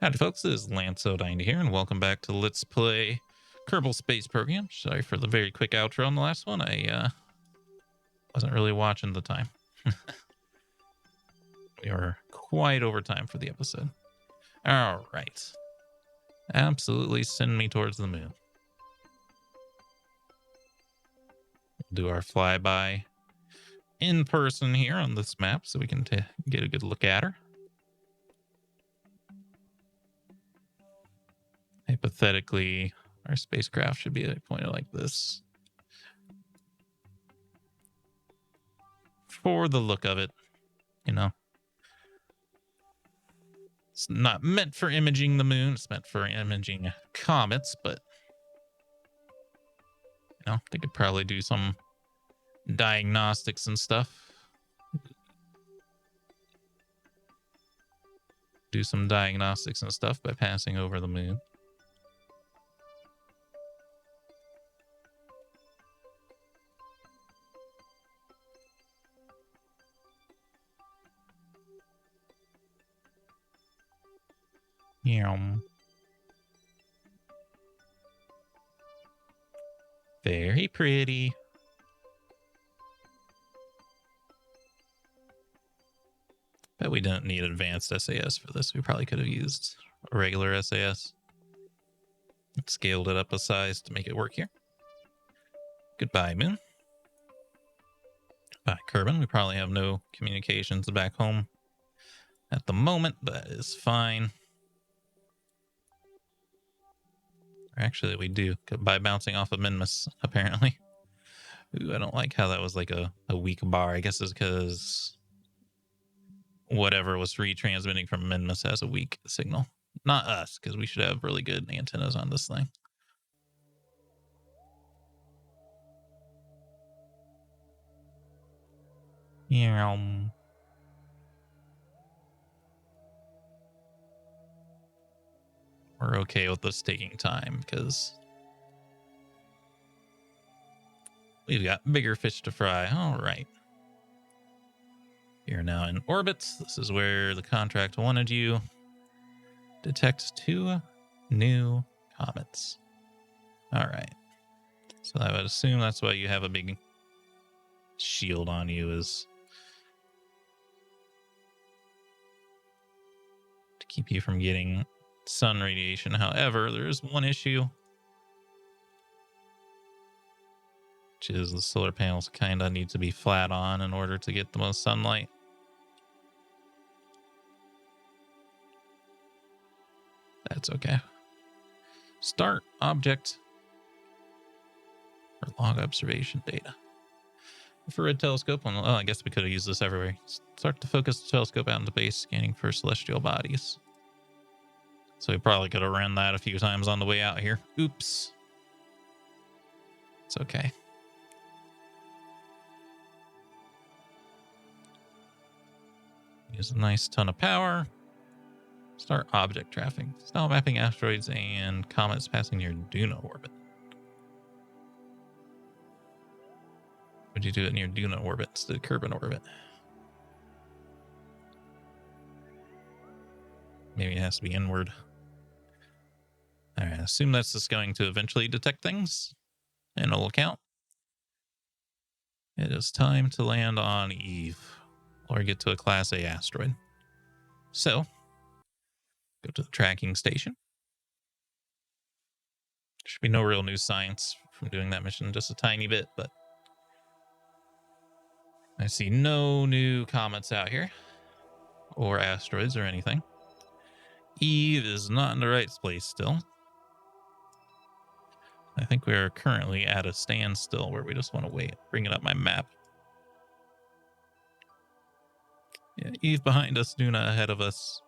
Howdy folks, this is Lance090 here, and welcome back to Let's Play Kerbal Space Program. Sorry for the very quick outro on the last one. I wasn't really watching the time. We were quite over time for the episode. All right. Absolutely send me towards the moon. We'll do our flyby in person here on this map so we can get a good look at her. Hypothetically, our spacecraft should be pointed like this. For the look of it, you know. It's not meant for imaging the moon. It's meant for imaging comets, but, you know, they could probably do some diagnostics and stuff. Do some diagnostics and stuff by passing over the moon. Very pretty. Bet we don't need advanced SAS for this. We probably could have used a regular SAS. Scaled it up a size to make it work here. Goodbye, moon. Bye, Kerbin. We probably have no communications back home at the moment, but that is fine. Actually, we do, by bouncing off of Minmus, apparently. Ooh, I don't like how that was like a weak bar. I guess it's because whatever was retransmitting from Minmus has a weak signal. Not us, because we should have really good antennas on this thing. Yeah. We're okay with this taking time because we've got bigger fish to fry. All right. You're now in orbit. This is where the contract wanted you. Detect 2 new comets. All right. So I would assume that's why you have a big shield on you, is to keep you from getting sun radiation. However, there is one issue, which is the solar panels kind of need to be flat on in order to get the most sunlight. That's okay. Start object or log observation data. Infrared telescope. Well, I guess we could have used this everywhere. Start to focus the telescope out into base, scanning for celestial bodies. So we probably could have ran that a few times on the way out here. Oops. It's okay. Use a nice ton of power. Start object tracking. Start mapping asteroids and comets passing near Duna orbit. Would you do it near Duna orbit instead of Kerbin orbit? Maybe it has to be inward. All right, assume that's just going to eventually detect things, and it'll count. It is time to land on Eve, or get to a Class A asteroid. So, go to the tracking station. There should be no real new science from doing that mission, just a tiny bit, but I see no new comets out here, or asteroids or anything. Eve is not in the right place still. I think we are currently at a standstill where we just want to wait. Bringing up my map. Yeah, Eve behind us, Duna ahead of us.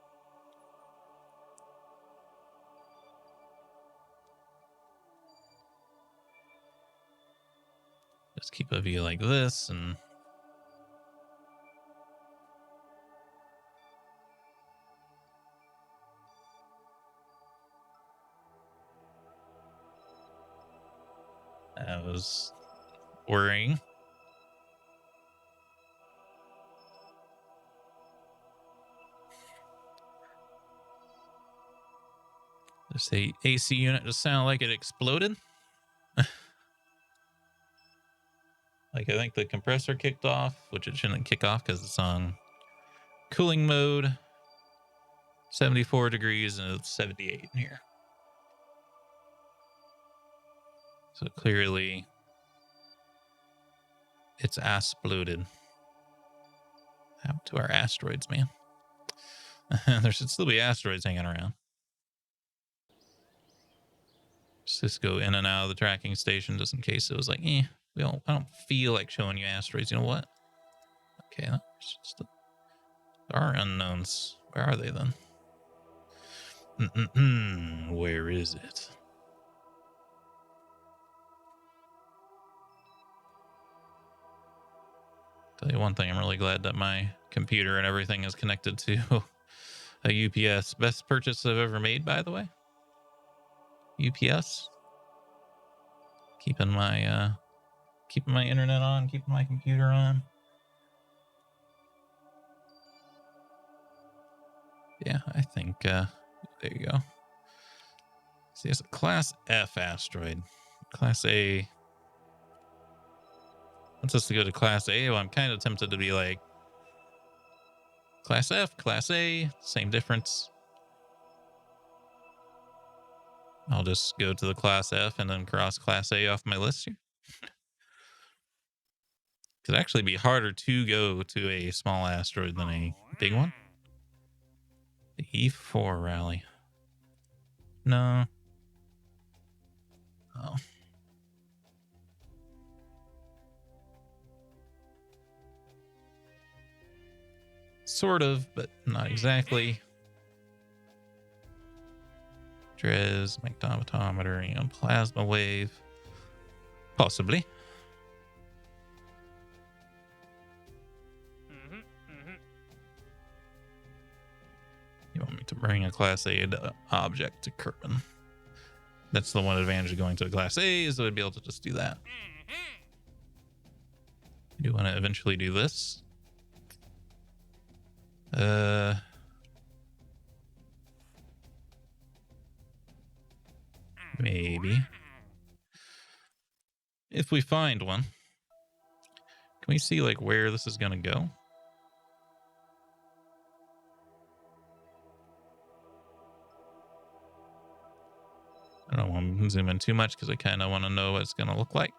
Just keep a view like this and that was worrying. This AC unit just sounded like it exploded. Like, I think the compressor kicked off, which it shouldn't kick off because it's on cooling mode. 74 degrees and it's 78 in here. So clearly it's exploded. Happened to our asteroids, man. There should still be asteroids hanging around. Just go in and out of the tracking station just in case it was like, I don't feel like showing you asteroids. You know what? Okay, there are unknowns. Where are they then? Where is it? Tell you one thing, I'm really glad that my computer and everything is connected to a UPS. Best purchase I've ever made, by the way. UPS. Keeping my internet on, keeping my computer on. Yeah, I think there you go. See, it's a Class F asteroid. Class A. Wants us to go to Class A. Well, I'm kind of tempted to be like Class F, Class A, same difference. I'll just go to the Class F and then cross Class A off my list here. Could actually be harder to go to a small asteroid than a big one. The E4 rally. No. Oh. Sort of, but not exactly. Dres, magnetometer, plasma wave. Possibly. You want me to bring a Class A object to Kerbal. That's the one advantage of going to a Class A, is that I'd be able to just do that. I do want to eventually do this. Maybe. If we find one. Can we see like where this is going to go? I don't want to zoom in too much because I kind of want to know what it's going to look like.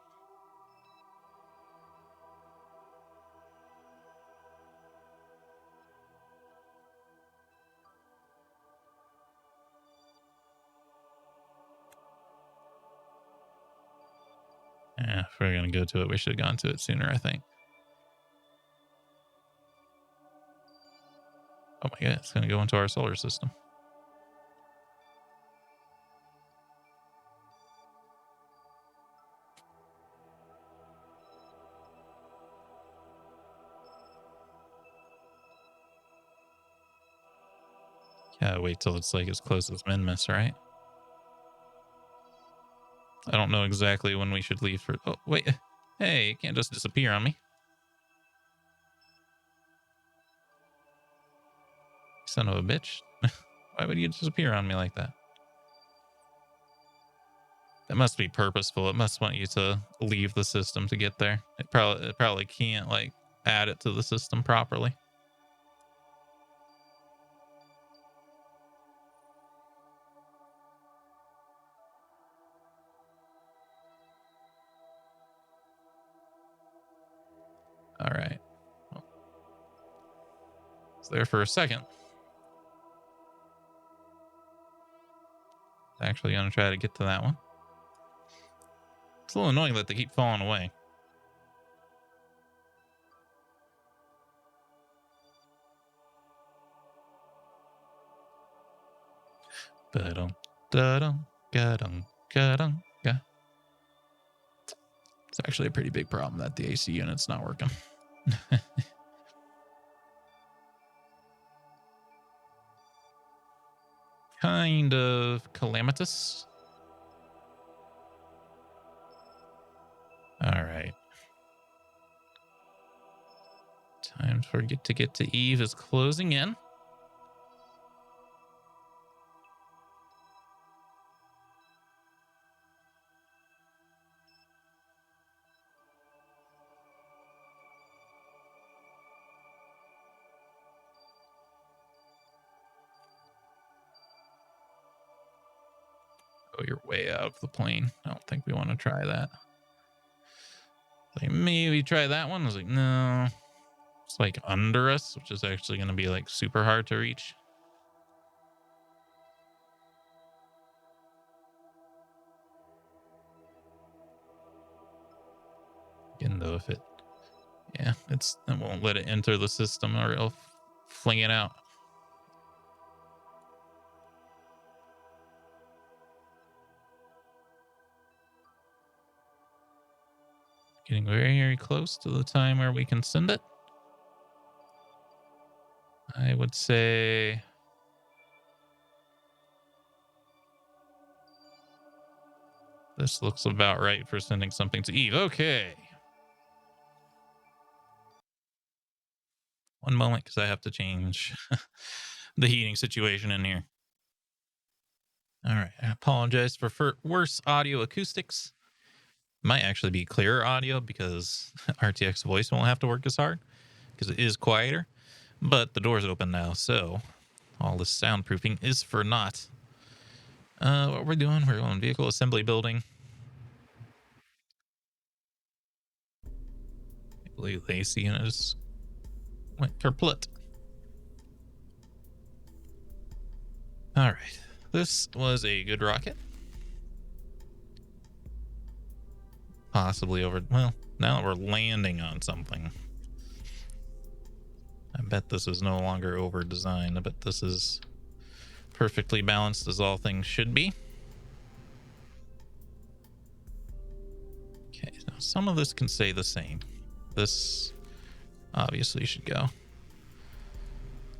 Yeah, if we're going to go to it, we should have gone to it sooner, I think. Oh my god, it's going to go into our solar system. Yeah, wait till it's like as close as Minmus, right? I don't know exactly when we should leave for... Oh, wait. Hey, it can't just disappear on me. Son of a bitch. Why would you disappear on me like that? That must be purposeful. It must want you to leave the system to get there. It probably can't, like, add it to the system properly. All right. Well, it's there for a second. Actually going to try to get to that one. It's a little annoying that they keep falling away. It's actually a pretty big problem that the AC unit's not working. Kind of calamitous. All right. Time for to get to Eve is closing in. Oh, you're way out of the plane. I don't think we want to try that. Like, maybe try that one. I was like, no. It's like under us, which is actually going to be like super hard to reach. Again, though, if it, yeah, it won't let it enter the system or it'll fling it out. Getting very, very close to the time where we can send it. I would say this looks about right for sending something to Eve. Okay. One moment, because I have to change the heating situation in here. All right. I apologize for worse audio acoustics. Might actually be clearer audio because RTX voice won't have to work as hard because it is quieter. But the door's open now, so all this soundproofing is for naught. What we're doing, we're on vehicle assembly building. I believe the AC unit just went kaput. All right. This was a good rocket. Possibly over... Well, now that we're landing on something, I bet this is no longer over-designed. I bet this is perfectly balanced as all things should be. Okay, now some of this can stay the same. This obviously should go.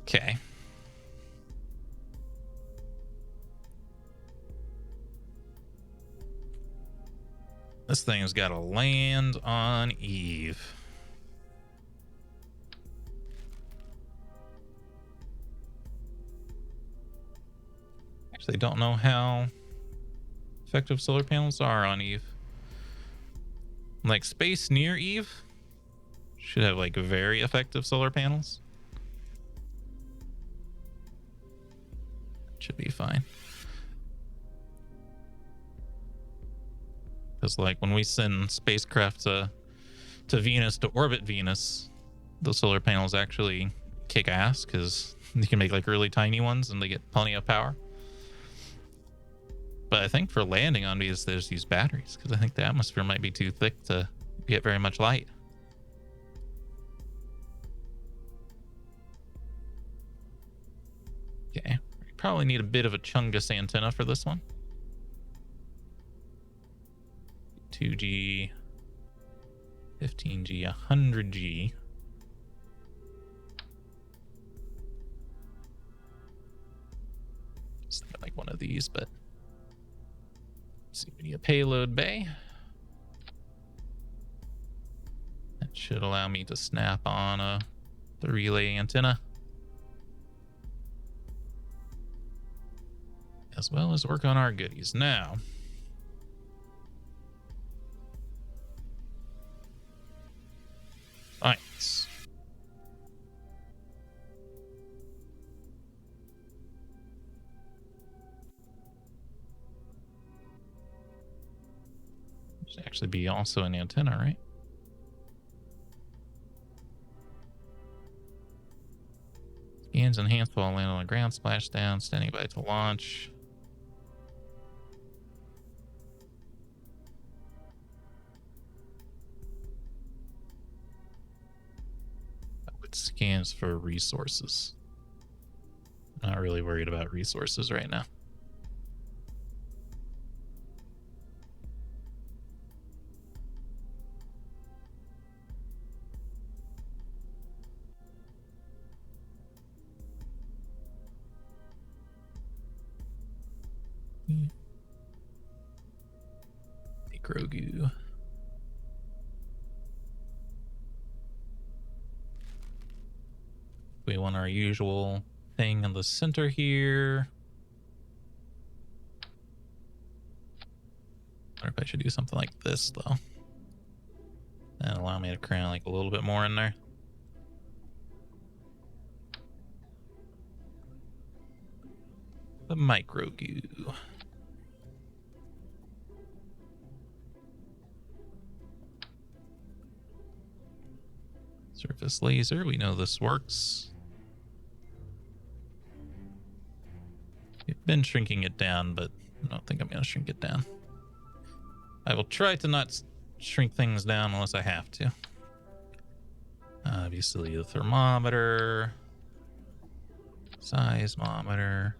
Okay. This thing has got to land on Eve. Actually, don't know how effective solar panels are on Eve. Like, space near Eve should have, like, very effective solar panels. Should be fine. Because, like, when we send spacecraft to Venus, to orbit Venus, the solar panels actually kick ass because you can make, like, really tiny ones and they get plenty of power. But I think for landing on Venus, they just use batteries because I think the atmosphere might be too thick to get very much light. Okay, we probably need a bit of a Chungus antenna for this one. 2G, 15G, 100G. Just like one of these, but let's see, we need a payload bay. That should allow me to snap on the relay antenna, as well as work on our goodies. Now, science. Should actually be also an antenna, right? Scans enhanced while land on the ground, splashdown, standing by to launch. It scans for resources. Not really worried about resources right now. Grogu. We want our usual thing in the center here. I wonder if I should do something like this, though. And allow me to cram like a little bit more in there. The micro goo. Surface laser, we know this works. We've been shrinking it down, but I don't think I'm going to shrink it down. I will try to not shrink things down unless I have to. Obviously, the thermometer, seismometer,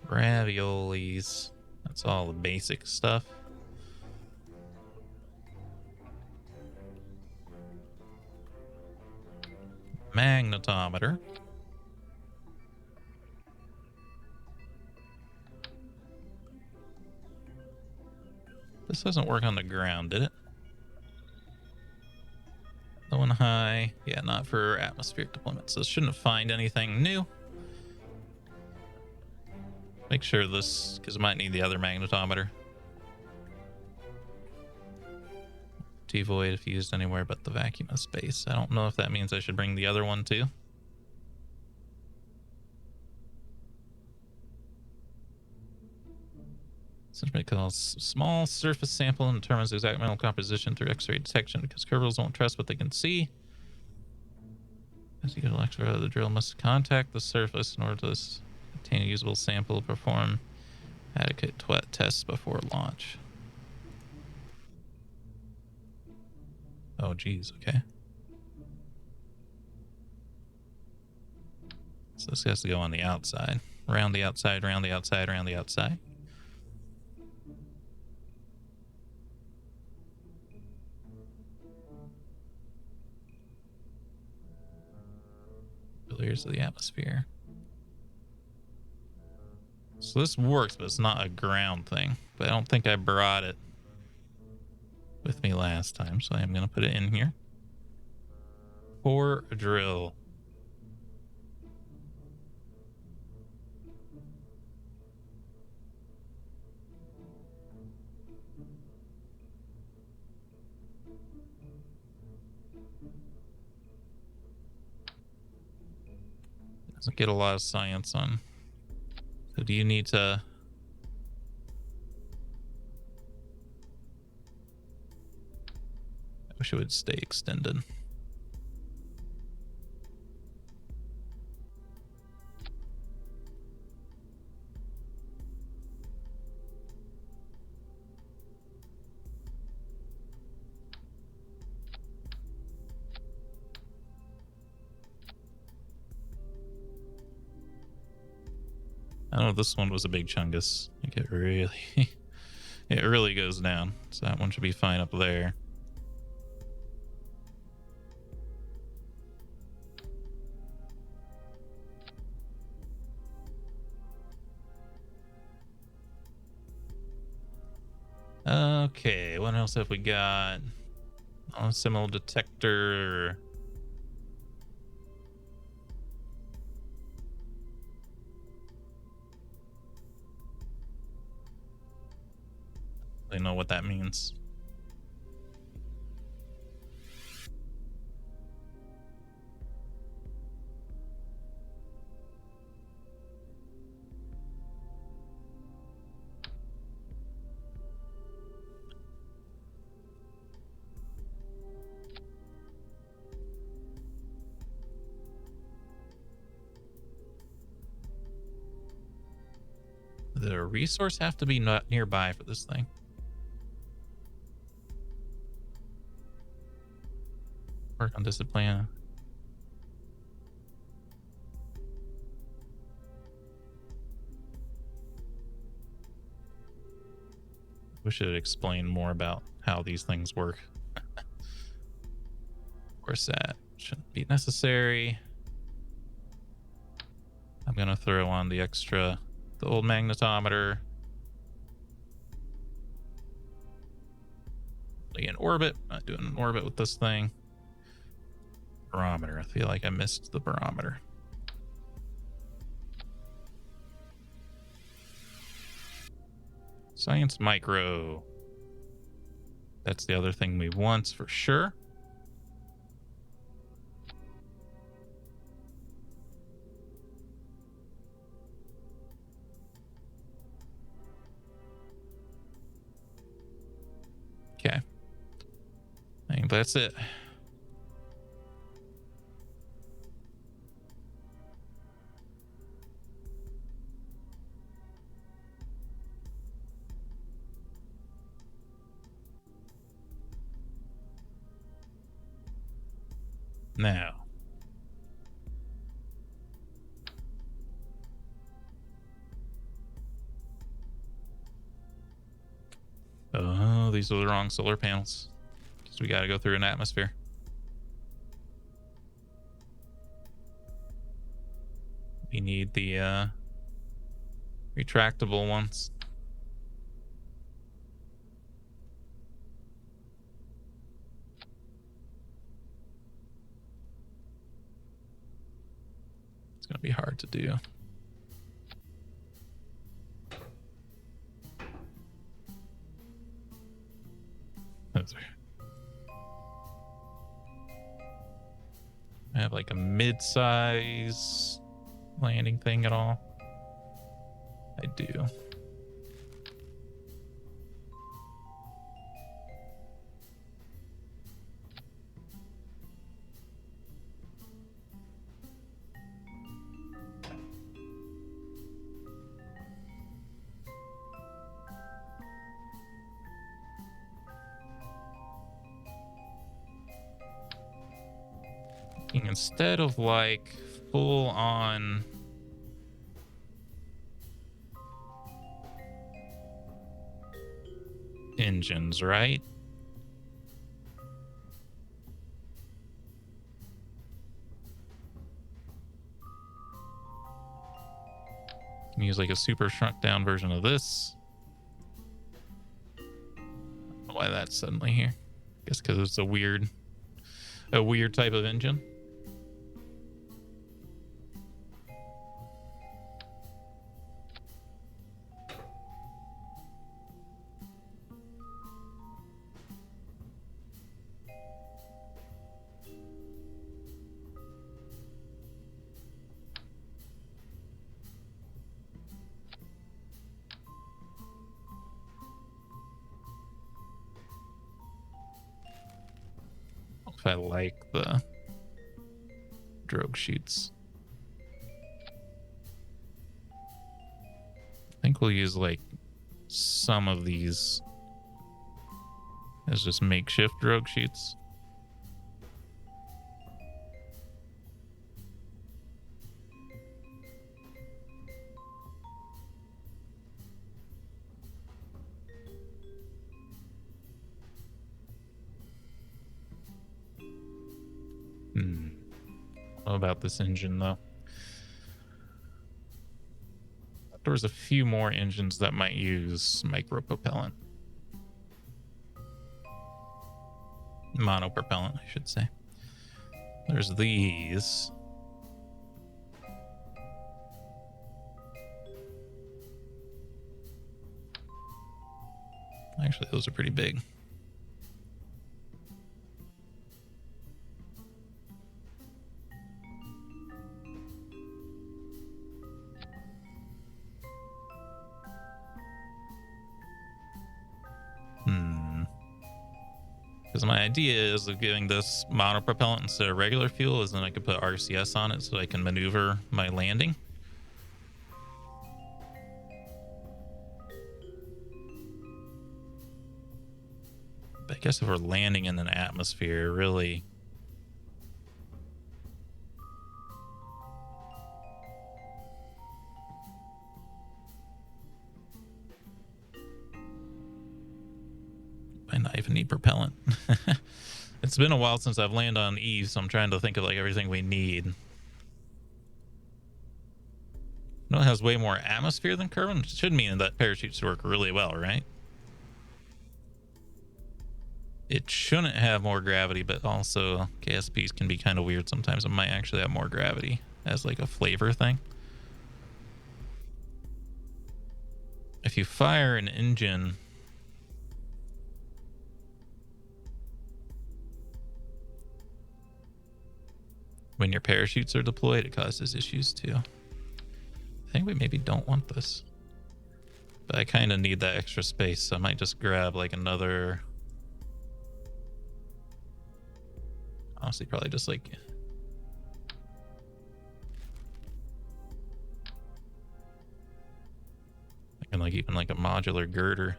raviolis. That's all the basic stuff. Magnetometer. This doesn't work on the ground, did it? Low and high. Yeah, not for atmospheric deployment, so it shouldn't find anything new. Make sure this, because I might need the other magnetometer. T-void if used anywhere but the vacuum of space. I don't know if that means I should bring the other one too. Essentially calls small surface sample and determines the exact metal composition through X-ray detection because Kerbals won't trust what they can see. As you get an electrode, the drill must contact the surface in order to obtain a usable sample, perform adequate tests before launch. Oh, geez, okay. So this has to go on the outside. Around the outside, around the outside, around the outside. Layers of the atmosphere. So this works, but it's not a ground thing. But I don't think I brought it with me last time, so I'm going to put it in here. Core drill. Doesn't get a lot of science on. So do you need to... I wish it would stay extended. I don't know if this one was a big chungus. I think it really, it really goes down. So that one should be fine up there. Okay, what else have we got? Oh, similar detector. They know what that means. Does a resource have to be not nearby for this thing? Work on discipline. We should explain more about how these things work. Of course, that shouldn't be necessary. I'm gonna throw on the old magnetometer. In orbit, not doing an orbit with this thing. Barometer, I feel like I missed the barometer. Science micro. That's the other thing we want for sure. Okay. I think that's it. Now. Oh, these are the wrong solar panels. So we got to go through an atmosphere. We need the retractable ones. It's going to be hard to do. I have like a mid-size landing thing at all? I do. Instead of like full on engines, right? Can use like a super shrunk down version of this. I don't know why that's suddenly here. I guess because it's a weird type of engine. If I like the drogue chutes. I think we'll use like some of these as just makeshift drogue chutes. Know about this engine though. There was a few more engines that might use micropropellant. Monopropellant, I should say. There's these. Actually, those are pretty big. Because my idea is of giving this monopropellant instead of regular fuel is then I could put RCS on it so I can maneuver my landing. But I guess if we're landing in an atmosphere, really... might not even need propellant. It's been a while since I've landed on Eve, so I'm trying to think of like everything we need. No, it has way more atmosphere than Kerbal. It should mean that parachutes work really well, right? It shouldn't have more gravity, but also KSPs can be kind of weird sometimes. It might actually have more gravity as like a flavor thing. If you fire an engine when your parachutes are deployed, it causes issues too. I think we maybe don't want this, but I kind of need that extra space, so I might just grab like another, honestly probably just like and like even like a modular girder.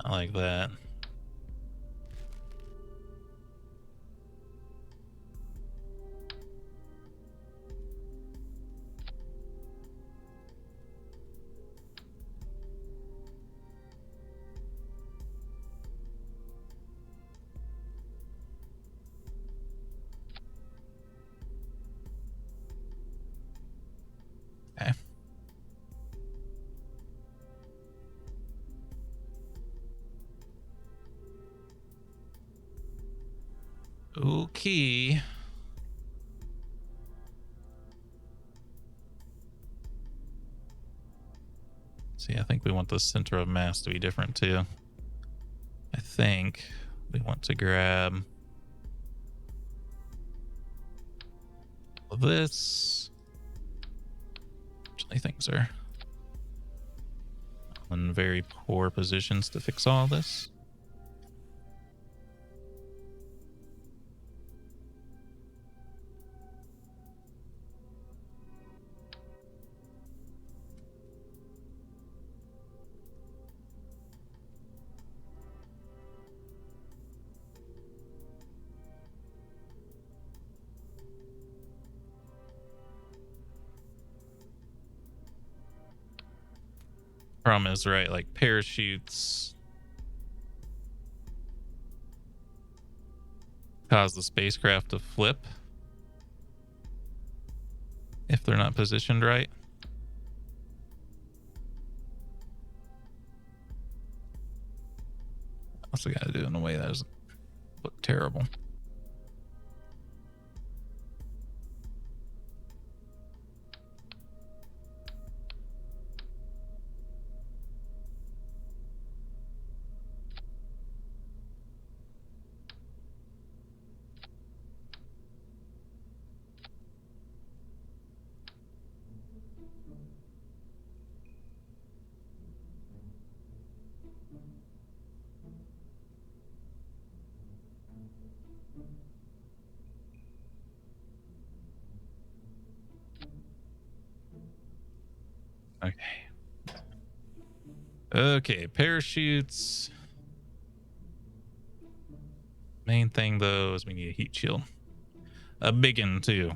I like that. Okay. Okay. See, I think we want the center of mass to be different too. I think we want to grab this. Actually, things are in very poor positions to fix all this. Problem is, right, like parachutes cause the spacecraft to flip if they're not positioned right. Also got to do it in a way that doesn't look terrible. Okay. Okay, parachutes. Main thing though is we need a heat shield. A big one too.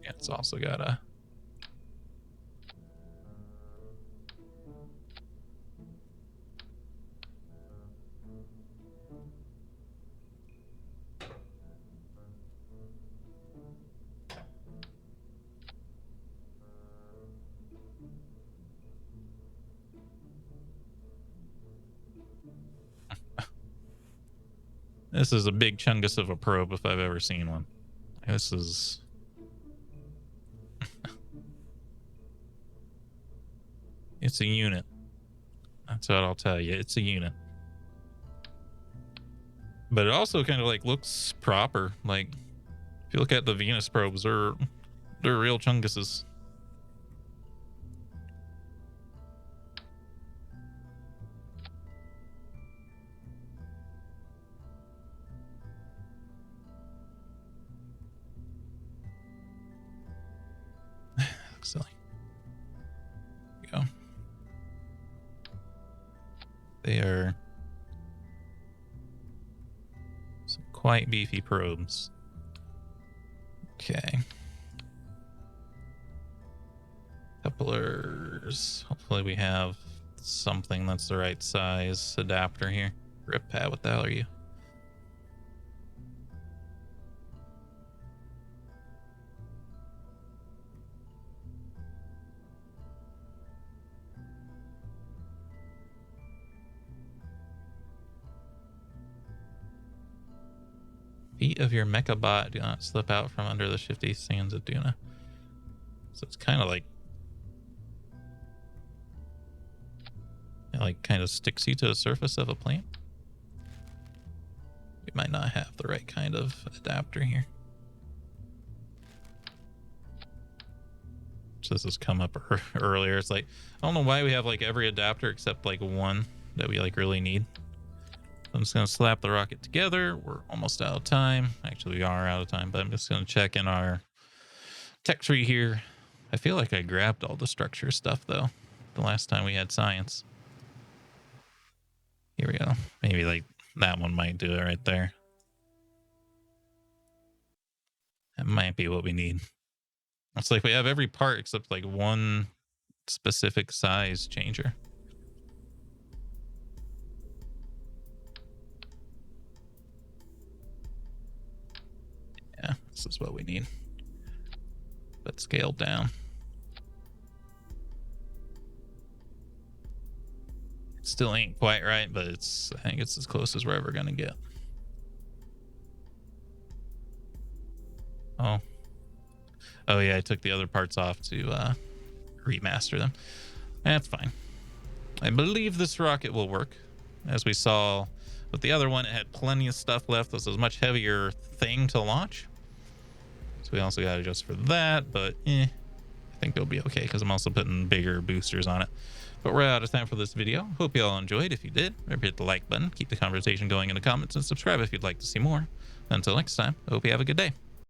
Yeah, it's also got a this is a big chungus of a probe if I've ever seen one. This is it's a unit. That's what I'll tell you. It's a unit. But it also kind of like looks proper. Like if you look at the Venus probes, they're real chunguses. Looks silly. There you go. They are some quite beefy probes. Okay. Couplers. Hopefully we have something that's the right size adapter here. Grip pad, what the hell are you? Feet of your mecha bot do not slip out from under the shifty sands of Duna. So it's kind of like it like kind of sticks you to the surface of a plant. We might not have the right kind of adapter here. So this has come up earlier. It's like I don't know why we have like every adapter except like one that we like really need. I'm just going to slap the rocket together. We're almost out of time. Actually, we are out of time, but I'm just going to check in our Tech tree here. I feel like I grabbed all the structure stuff, though, the last time we had science. Here we go. Maybe, like, that one might do it right there. That might be what we need. It's like we have every part except, like, one specific size changer. Yeah, this is what we need. But scaled down. It still ain't quite right, but I think it's as close as we're ever gonna get. Oh yeah, I took the other parts off to remaster them. That's fine. I believe this rocket will work. As we saw with the other one, it had plenty of stuff left. This was a much heavier thing to launch. So we also got to adjust for that, but I think it'll be okay because I'm also putting bigger boosters on it. But we're out of time for this video. Hope you all enjoyed. If you did, remember to hit the like button, keep the conversation going in the comments, and subscribe if you'd like to see more. Until next time, I hope you have a good day.